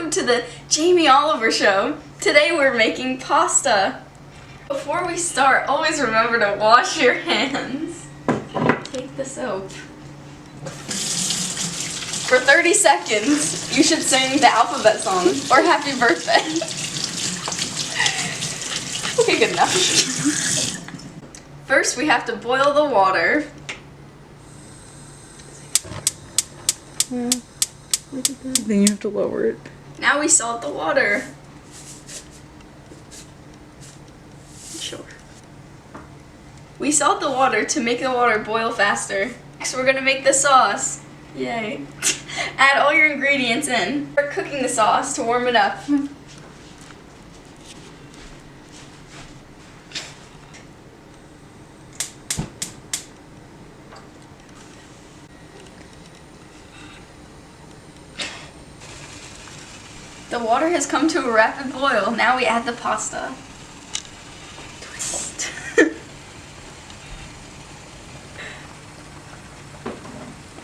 welcome to the Jamie Oliver Show. Today we're making pasta. Before we start, always remember to wash your hands. Take the soap. For 30 seconds, you should sing the alphabet song or happy birthday. Okay, good enough. First, we have to boil the water. Then you have to lower it. Now we salt the water. Sure. We salt the water to make the water boil faster. Next, we're gonna make the sauce. Yay. Add all your ingredients in. We're cooking the sauce to warm it up. The water has come to a rapid boil. Now we add the pasta. Twist.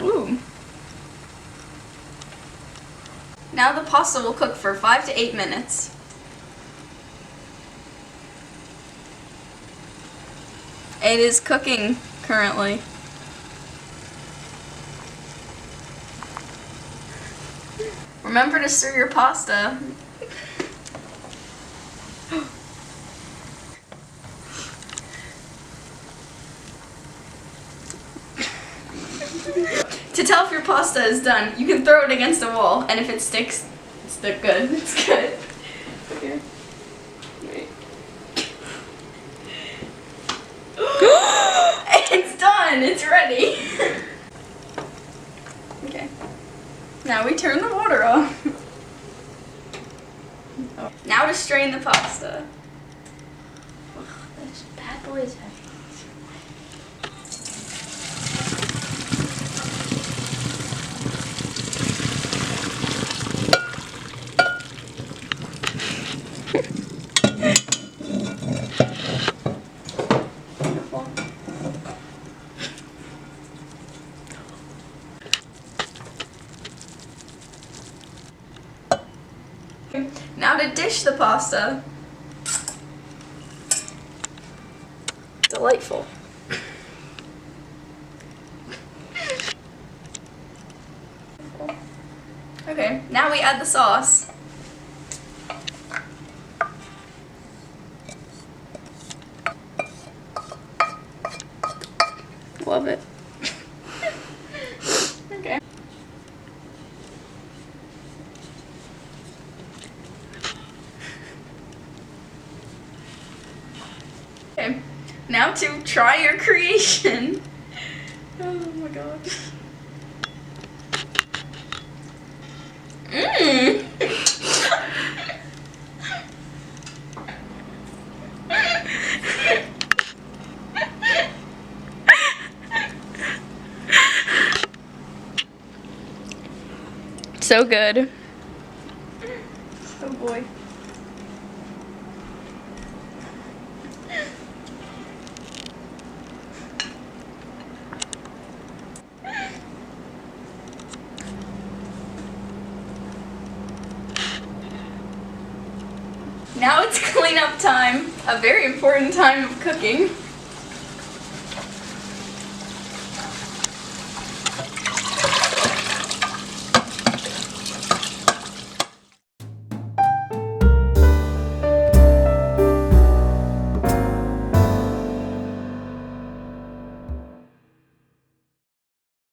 Ooh. Now the pasta will cook for 5 to 8 minutes. It is cooking currently. Remember to stir your pasta. To tell if your pasta is done, you can throw it against the wall, and if it sticks, it's good. It's good. Here. Wait. It's done. It's ready. Okay. Now we turn the water off. Now to strain the pasta. Ugh, this bad boy is heavy. Now to dish the pasta. Delightful. Okay, now we add the sauce. Love it. Okay. Okay, now to try your creation. Oh my god. Mmm. So good. Oh boy. Now it's cleanup time, a very important time of cooking.